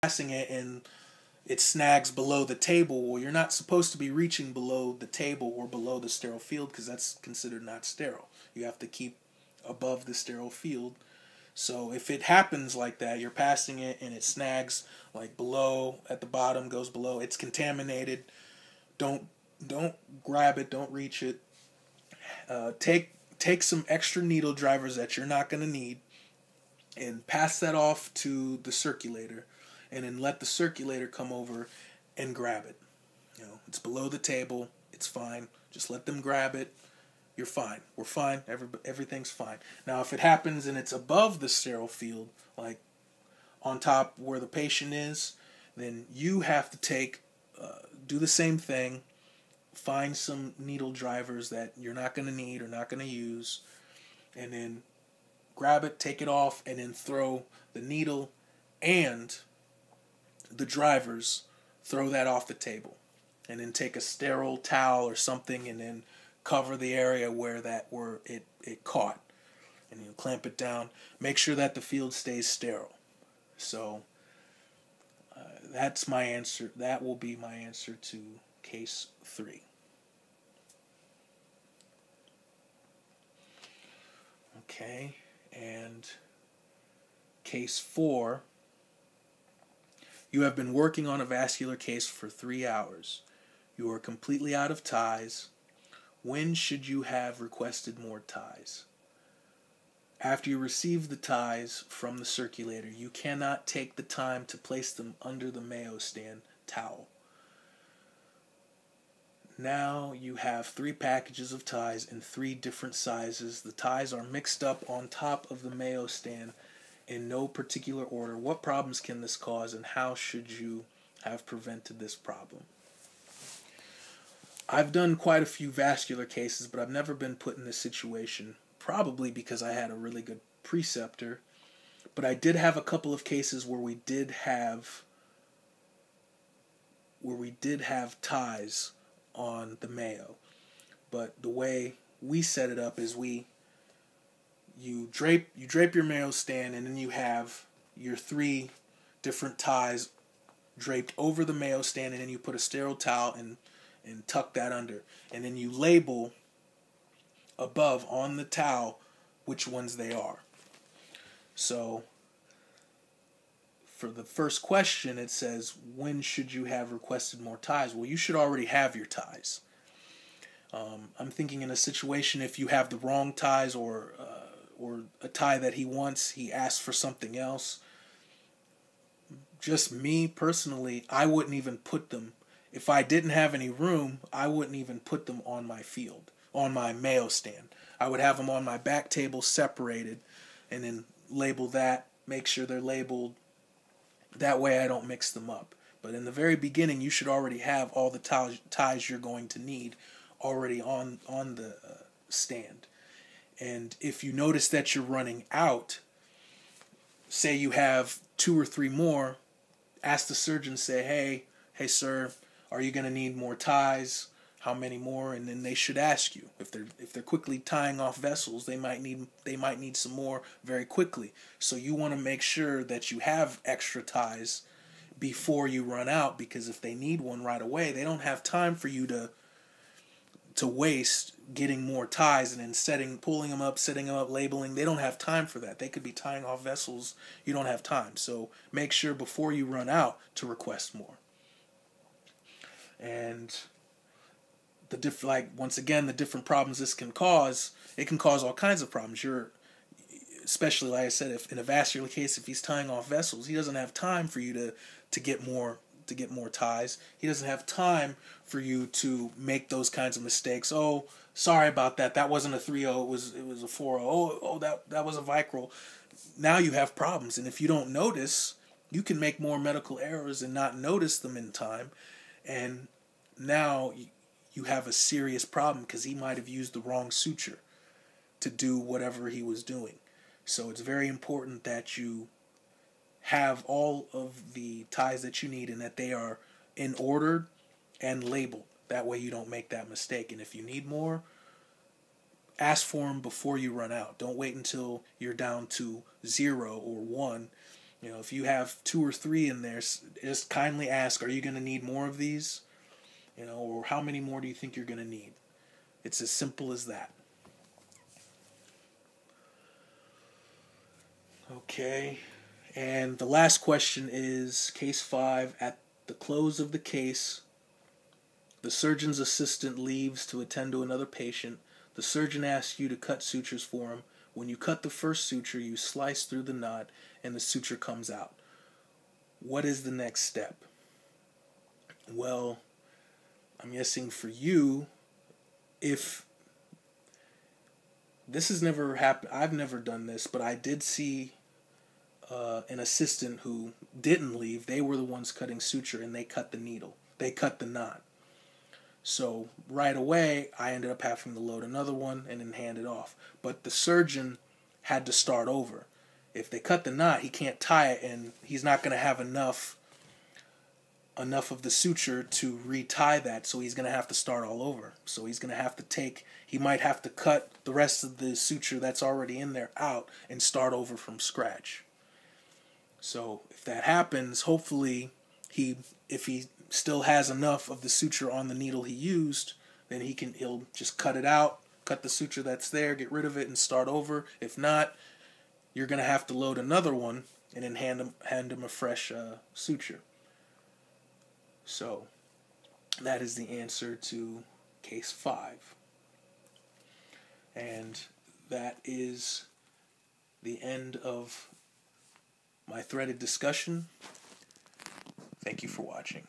passing it and it snags below the table. Well, you're not supposed to be reaching below the table or below the sterile field because that's considered not sterile. You have to keep above the sterile field. So if it happens like that, you're passing it and it snags like below at the bottom, goes below, it's contaminated. Don't grab it, don't reach it. Take some extra needle drivers that you're not going to need and pass that off to the circulator, and then let the circulator come over and grab it. It's below the table. It's fine. Just let them grab it. You're fine. We're fine. Everything's fine. Now, if it happens and it's above the sterile field, like on top where the patient is, then you have to do the same thing. Find some needle drivers that you're not going to need or not going to use, and then grab it, take it off, and then throw the needle and the drivers, throw that off the table. And then take a sterile towel or something and then cover the area where it caught. And you clamp it down. Make sure that the field stays sterile. So that's my answer. That will be my answer to case 3. Okay, and case 4. You have been working on a vascular case for 3 hours. You are completely out of ties. When should you have requested more ties? After you receive the ties from the circulator, you cannot take the time to place them under the Mayo stand towel. Now you have 3 packages of ties in 3 different sizes. The ties are mixed up on top of the Mayo stand in no particular order. What problems can this cause, and how should you have prevented this problem? I've done quite a few vascular cases, but I've never been put in this situation, probably because I had a really good preceptor. But I did have a couple of cases where we did have ties on the Mayo. But the way we set it up is you drape your Mayo stand, and then you have your 3 different ties draped over the Mayo stand, and then you put a sterile towel and tuck that under. And then you label above on the towel which ones they are. So for the first question, it says, when should you have requested more ties? Well, you should already have your ties. I'm thinking in a situation if you have the wrong ties or a tie that he wants, he asks for something else. Just me personally, I wouldn't even put them. If I didn't have any room, I wouldn't even put them on my field, on my Mayo stand. I would have them on my back table separated and then label that, make sure they're labeled. That way I don't mix them up. But in the very beginning, you should already have all the ties you're going to need already on the stand. And if you notice that you're running out, say you have 2 or 3 more, ask the surgeon, say, hey sir, are you going to need more ties? How many more? And then they should ask you. If they're quickly tying off vessels, they might need some more very quickly. So you want to make sure that you have extra ties before you run out, because if they need one right away, they don't have time for you to waste getting more ties and then pulling them up, setting them up, labeling. They don't have time for that. They could be tying off vessels. You don't have time. So make sure before you run out to request more. And the different problems this can cause, it can cause all kinds of problems. Especially, like I said, if in a vascular case, if he's tying off vessels, he doesn't have time for you to get more ties. He doesn't have time for you to make those kinds of mistakes. Oh, sorry about that. That wasn't a 3-0. It was a 4-0. Oh, that was a vicryl. Now you have problems, and if you don't notice, you can make more medical errors and not notice them in time, and now you have a serious problem because he might have used the wrong suture to do whatever he was doing. So it's very important that you have all of the ties that you need and that they are in order and labeled. That way you don't make that mistake. And if you need more, ask for them before you run out. Don't wait until you're down to 0 or 1, You know, if you have 2 or 3 in there, just kindly ask, are you going to need more of these? You know, or how many more do you think you're going to need? It's as simple as that. Okay. And the last question is case 5. At the close of the case, the surgeon's assistant leaves to attend to another patient. The surgeon asks you to cut sutures for him. When you cut the first suture, you slice through the knot and the suture comes out. What is the next step? Well, I'm guessing for you, if this has never happened, I've never done this, but I did see an assistant who didn't leave. They were the ones cutting suture, and they cut the needle. They cut the knot. So right away, I ended up having to load another one and then hand it off. But the surgeon had to start over. If they cut the knot, he can't tie it, and he's not going to have enough of the suture to retie that, so he's going to have to start all over. So he's going to have to he might have to cut the rest of the suture that's already in there out and start over from scratch. So if that happens, hopefully if he still has enough of the suture on the needle he used, then he'll just cut it out, cut the suture that's there, get rid of it, and start over. If not, you're going to have to load another one and then hand him a fresh suture. So that is the answer to case 5. And that is the end of my threaded discussion. Thank you for watching.